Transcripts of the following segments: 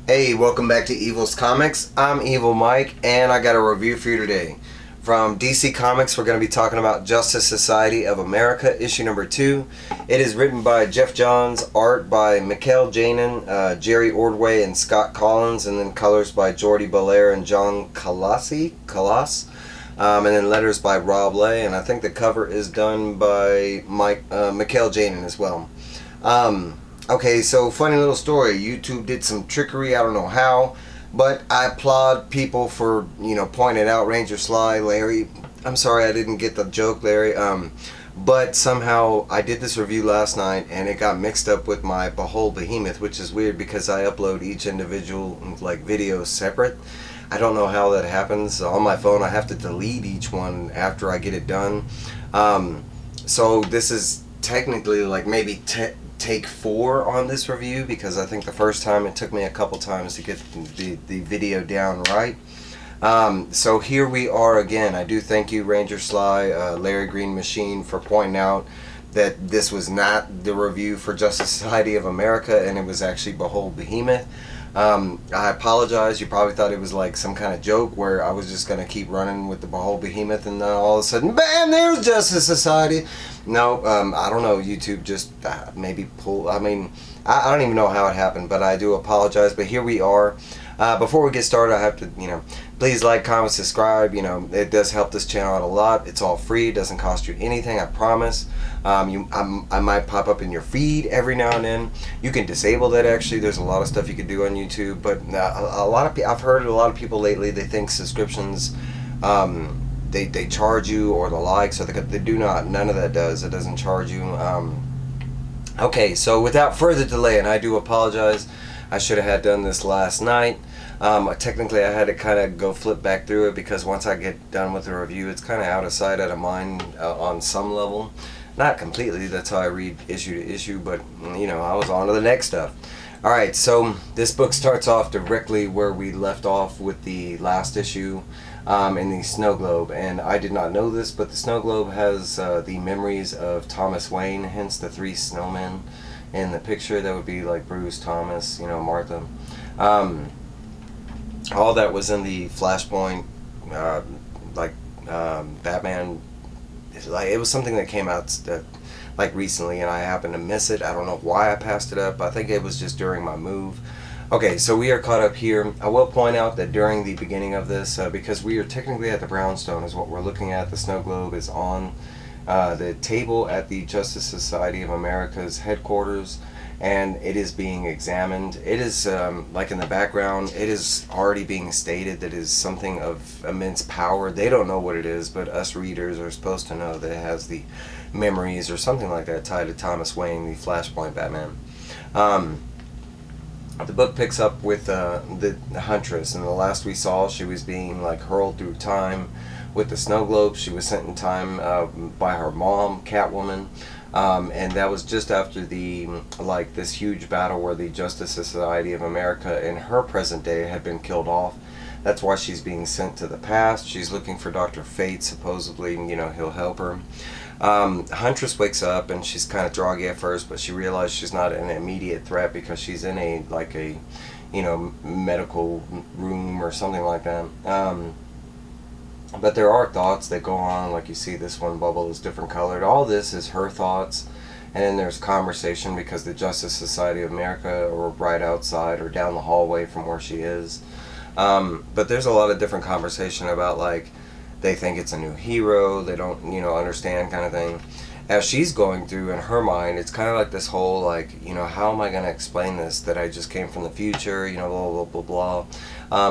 Hey, welcome back to Evil's Comics. I'm Evil Mike, and I got a review for you today. From DC Comics, we're going to be talking about Justice Society of America, issue number 2. It is written by Geoff Johns, art by Mikel, Janín, Jerry Ordway, and Scott Kolins, and then colors by Jordie, Bellaire, and John Kalisz. And then letters by Rob Leigh, and I think the cover is done by Mikel Janín as well. Okay, so funny little story. YouTube did some trickery, I don't know how, but I applaud people for, pointing it out. Ranger Sly, Larry. I'm sorry I didn't get the joke, Larry. But somehow I did this review last night and it got mixed up with my Behold Behemoth, which is weird because I upload each individual video separate. I don't know how that happens. On my phone I have to delete each one after I get it done. So this is technically like maybe take 4 on this review, because I think the first time it took me a couple times to get the video down right. So here we are again. I do thank you, Ranger Sly, Larry Green Machine, for pointing out that this was not the review for Justice Society of America and it was actually Behold Behemoth. I apologize. You probably thought it was like some kind of joke where I was just going to keep running with the Behold Behemoth and then all of a sudden, bam, there's Justice Society. No, I don't know. YouTube just maybe pull. I mean, I don't even know how it happened, but I do apologize. But here we are. Before we get started, I have to, please like, comment, subscribe. It does help this channel out a lot. It's all free. It doesn't cost you anything, I promise. I might pop up in your feed every now and then. You can disable that, actually. There's a lot of stuff you can do on YouTube. But a lot of I've heard a lot of people lately, they think subscriptions, they charge you, or the likes, or they do not. None of that does. It doesn't charge you. Okay, so without further delay, and I do apologize, I should have had done this last night. Technically I had to kind of go flip back through it because once I get done with the review, it's kind of out of sight, out of mind on some level. Not completely, that's how I read issue to issue, but I was on to the next stuff. Alright, so this book starts off directly where we left off with the last issue in the snow globe, and I did not know this, but the snow globe has the memories of Thomas Wayne, hence the 3 snowmen in the picture. That would be like Bruce, Thomas, Martha. All that was in the Flashpoint, Batman. It was something that came out recently, and I happened to miss it. I don't know why I passed it up. I think it was just during my move. Okay, so we are caught up here. I will point out that during the beginning of this, because we are technically at the brownstone is what we're looking at. The snow globe is on the table at the Justice Society of America's headquarters, and it is being examined. It is, like in the background, it is already being stated that it is something of immense power. They don't know what it is, but us readers are supposed to know that it has the memories or something like that tied to Thomas Wayne, the Flashpoint Batman. The book picks up with the Huntress, and the last we saw, she was being hurled through time with the snow globe. She was sent in time by her mom, Catwoman. And that was just after the this huge battle where the Justice Society of America in her present day had been killed off. That's why she's being sent to the past. She's looking for Dr. Fate, supposedly, he'll help her. Huntress wakes up and she's kind of groggy at first, but she realizes she's not an immediate threat because she's in a medical room or something like that. But there are thoughts that go on, like you see this one bubble is different colored. All this is her thoughts, and then there's conversation because the Justice Society of America are right outside or down the hallway from where she is. But there's a lot of different conversation about they think it's a new hero, they don't understand kind of thing. As she's going through in her mind, it's kind of like this whole how am I going to explain this, that I just came from the future, blah blah blah blah.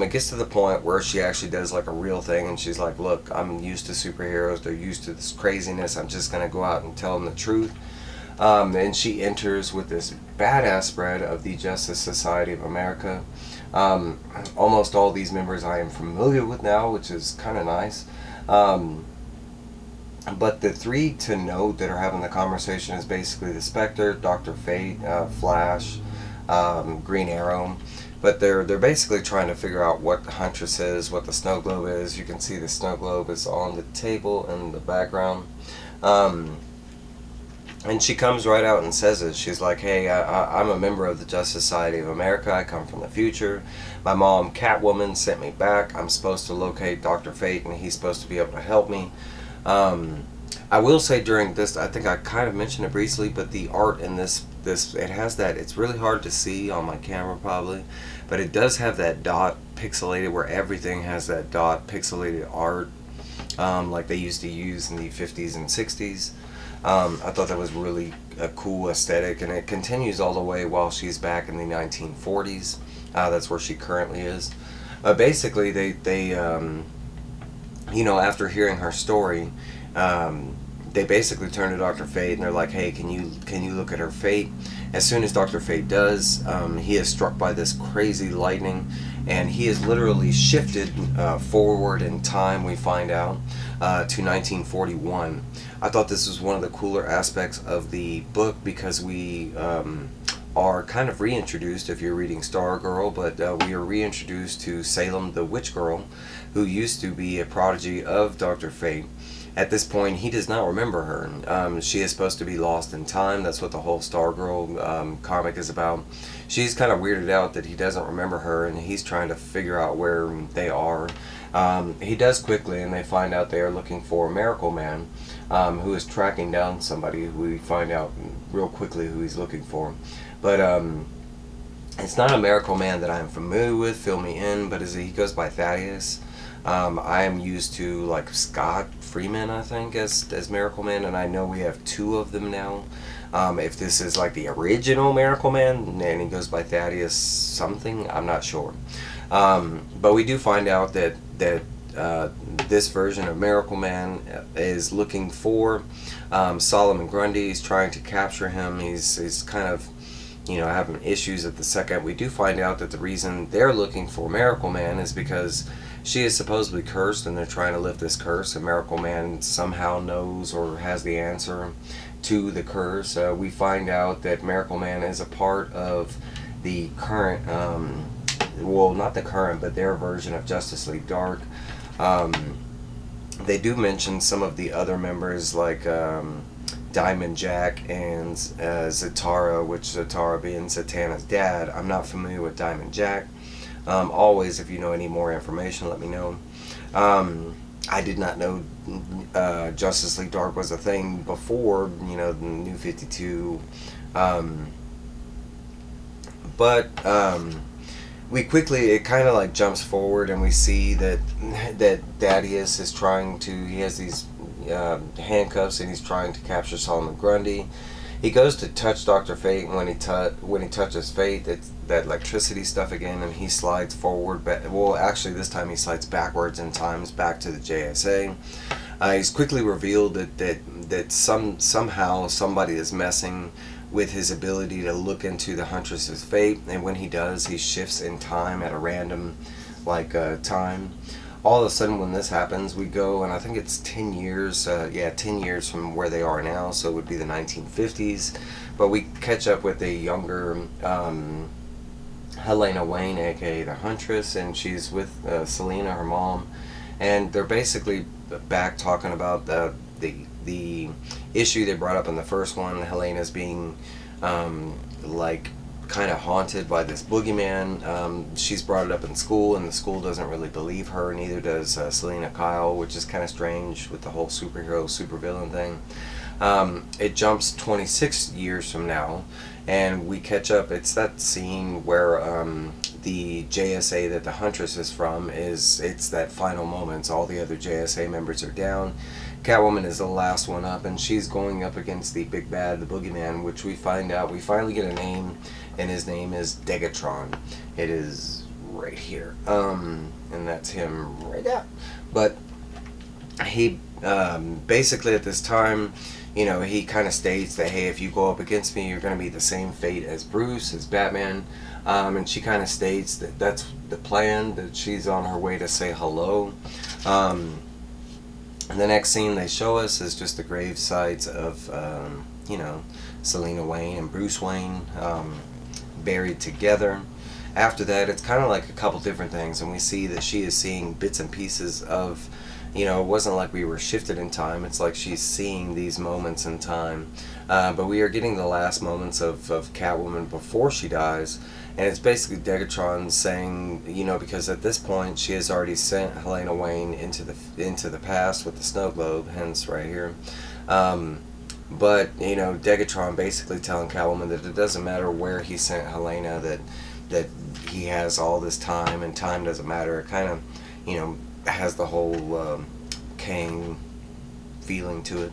It gets to the point where she actually does a real thing, and she's like, look, I'm used to superheroes, they're used to this craziness, I'm just going to go out and tell them the truth. And she enters with this badass spread of the Justice Society of America. Almost all these members I am familiar with now, which is kind of nice. But the 3 to note that are having the conversation is basically the Spectre, Dr. Fate, Flash, Green Arrow. But they're basically trying to figure out what the Huntress is, what the snow globe is. You can see the snow globe is on the table in the background. And she comes right out and says it. She's like, hey, I'm a member of the Justice Society of America. I come from the future. My mom, Catwoman, sent me back. I'm supposed to locate Dr. Fate, and he's supposed to be able to help me. I will say during this, I think I kind of mentioned it briefly, but the art in this it has that, it's really hard to see on my camera probably, but it does have that dot pixelated, where everything has that dot pixelated art, like they used to use in the 50s and 60s. I thought that was really a cool aesthetic, and it continues all the way while she's back in the 1940s. That's where she currently is. Basically, they after hearing her story, they basically turn to Dr. Fate and they're like, hey, can you look at her fate? As soon as Dr. Fate does, he is struck by this crazy lightning, and he is literally shifted forward in time, we find out, to 1941. I thought this was one of the cooler aspects of the book, because we are kind of reintroduced, if you're reading Stargirl, but we are reintroduced to Salem the Witch Girl, who used to be a prodigy of Dr. Fate. At this point, he does not remember her. She is supposed to be lost in time. That's what the whole Stargirl comic is about. She's kind of weirded out that he doesn't remember her, and he's trying to figure out where they are. He does quickly, and they find out they are looking for Miracle Man, who is tracking down somebody who we find out real quickly who he's looking for. But it's not a Miracle Man that I'm familiar with, fill me in, but he goes by Thaddeus. I am used to like Scott Freeman, I think, as Miracle Man, and I know we have two of them now. If this is like the original Miracle Man and he goes by Thaddeus something, I'm not sure. But we do find out that this version of Miracle Man is looking for Solomon Grundy. He's trying to capture him. He's kind of having issues at the second. We do find out that the reason they're looking for Miracle Man is because she is supposedly cursed, and they're trying to lift this curse, and Miracle Man somehow knows or has the answer to the curse. We find out that Miracle Man is a part of the current, well, not the current, but their version of Justice League Dark. They do mention some of the other members, like Diamond Jack and Zatara, which Zatara being Zatanna's dad. I'm not familiar with Diamond Jack. Always, if you know any more information, let me know. I did not know Justice League Dark was a thing before, the New 52. But we quickly, it kind of like jumps forward, and we see that Thaddeus is he has these handcuffs, and he's trying to capture Solomon Grundy. He goes to touch Dr. Fate, and when he touches Fate, it's that electricity stuff again, and he slides forward. Well, actually, this time he slides backwards in times, back to the JSA. He's quickly revealed that somehow somebody is messing with his ability to look into the Huntress's fate, and when he does, he shifts in time at a random time. All of a sudden, when this happens, we go, and I think it's 10 years, 10 years from where they are now, so it would be the 1950s, but we catch up with a younger Helena Wayne, aka the Huntress, and she's with Selena, her mom, and they're basically back talking about the issue they brought up in the first one. Helena's being kind of haunted by this boogeyman. She's brought it up in school, and the school doesn't really believe her, neither does Selena Kyle, which is kind of strange with the whole superhero supervillain thing. It jumps 26 years from now, and we catch up. It's that scene where the JSA that the Huntress is from it's that final moments. All the other JSA members are down. Catwoman is the last one up, and she's going up against the big bad, the boogeyman, which we find out, we finally get a name, and his name is Degatron. It is right here, and that's him right there. But he basically at this time, he kind of states that, hey, if you go up against me, you're going to be the same fate as Bruce, as Batman. And she kind of states that that's the plan, that she's on her way to say hello. And the next scene they show us is just the grave sites of, Selena Wayne and Bruce Wayne buried together. After that, it's kind of like a couple different things, and we see that she is seeing bits and pieces of you know, it wasn't like we were shifted in time. It's like she's seeing these moments in time. But we are getting the last moments of Catwoman before she dies. And it's basically Degatron saying, you know, because at this point she has already sent Helena Wayne into the past with the snow globe, hence right here. But, you know, Degatron basically telling Catwoman that it doesn't matter where he sent Helena, that he has all this time, and time doesn't matter. It kind of, you know, has the whole Kang feeling to it.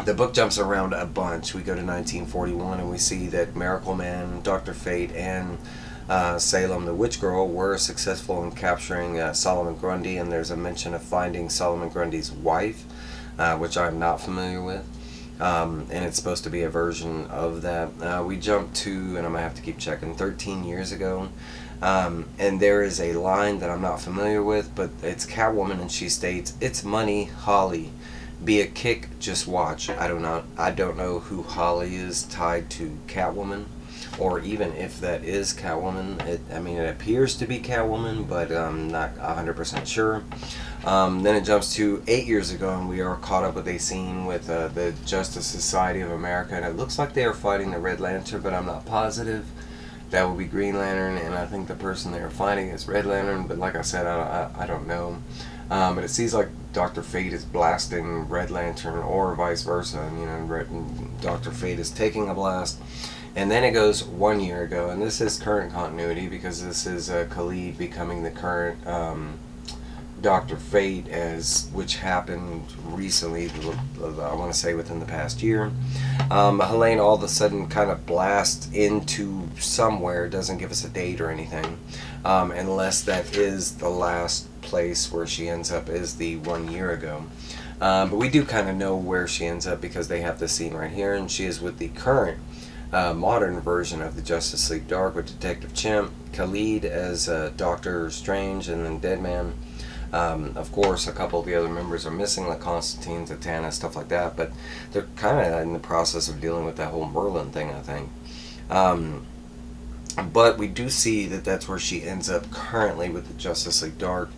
The book jumps around a bunch. We go to 1941 and we see that Miracle Man, Dr. Fate, and Salem the Witch Girl were successful in capturing Solomon Grundy, and there's a mention of finding Solomon Grundy's wife, which I'm not familiar with. And it's supposed to be a version of that. We jump to, and I'm going to have to keep checking, 13 years ago. And there is a line that I'm not familiar with, but it's Catwoman, and she states, "It's money, Holly. Be a kick, just watch." I don't know who Holly is tied to Catwoman, or even if that is Catwoman. I mean, it appears to be Catwoman, but I'm not 100% sure. Then it jumps to 8 years ago, and we are caught up with a scene with the Justice Society of America, and it looks like they are fighting the Red Lantern, but I'm not positive. That would be Green Lantern, and I think the person they are fighting is Red Lantern, but like I said, I don't know. But it seems like Dr. Fate is blasting Red Lantern, or vice versa, and, you know, Dr. Fate is taking a blast. And then it goes 1 year ago, and this is current continuity because this is Kalisz becoming the current Dr. Fate, which happened recently, I want to say within the past year. Helena all of a sudden kind of blasts into somewhere, doesn't give us a date or anything, unless that is the last place where she ends up is the 1 year ago. But we do kind of know where she ends up because they have this scene right here, and she is with the current modern version of the Justice League Dark with Detective Chimp, Khalid as Doctor Strange, and then Deadman. Of course, a couple of the other members are missing, like Constantine, Zatanna, stuff like that, but they're kind of in the process of dealing with that whole Merlin thing, I think. But we do see that that's where she ends up currently with the Justice League Dark.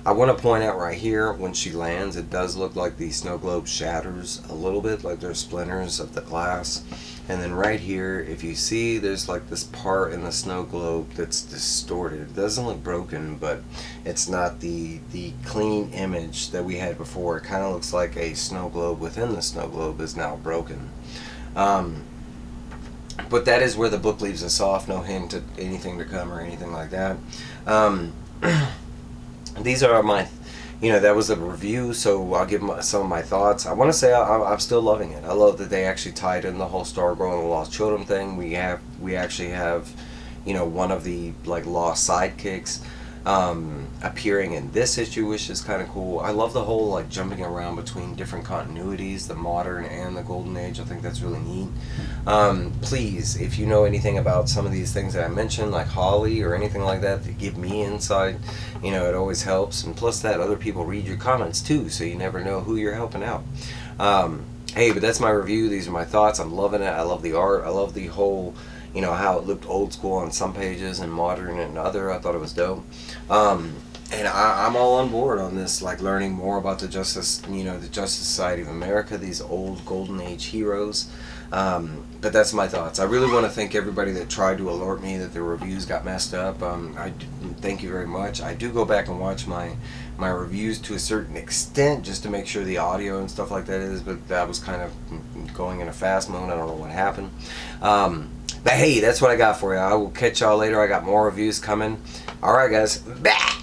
I want to point out right here, when she lands, it does look like the snow globe shatters a little bit, like there's splinters of the glass. And then right here, if you see, there's like this part in the snow globe that's distorted. It doesn't look broken, but it's not the clean image that we had before. It kind of looks like a snow globe within the snow globe is now broken. But that is where the book leaves us off. No hint at anything to come or anything like that. These are my, you know, that was a review, so I'll give some of my thoughts. I want to say I'm still loving it. I love that they actually tied in the whole Stargirl and the Lost Children thing. We actually have, you know, one of the like lost sidekicks appearing in this issue, which is kind of cool. I love the whole like jumping around between different continuities, the modern and the golden age. I think that's really neat. Please, if you know anything about some of these things that I mentioned, like Holly or anything like that, to give me insight, you know, it always helps. And plus that, other people read your comments too, so you never know who you're helping out. Hey, but that's my review. These are my thoughts. I'm loving it. I love the art. I love the whole, you know, how it looked old school on some pages and modern and other. I thought it was dope. And I'm all on board on this, like learning more about the Justice, you know, the Justice Society of America, these old golden age heroes. But that's my thoughts. I really want to thank everybody that tried to alert me that the reviews got messed up. Thank you very much. I do go back and watch my reviews to a certain extent just to make sure the audio and stuff like that is, but that was kind of going in a fast mode. I don't know what happened. But hey, that's what I got for you. I will catch y'all later. I got more reviews coming. Alright guys. Bye.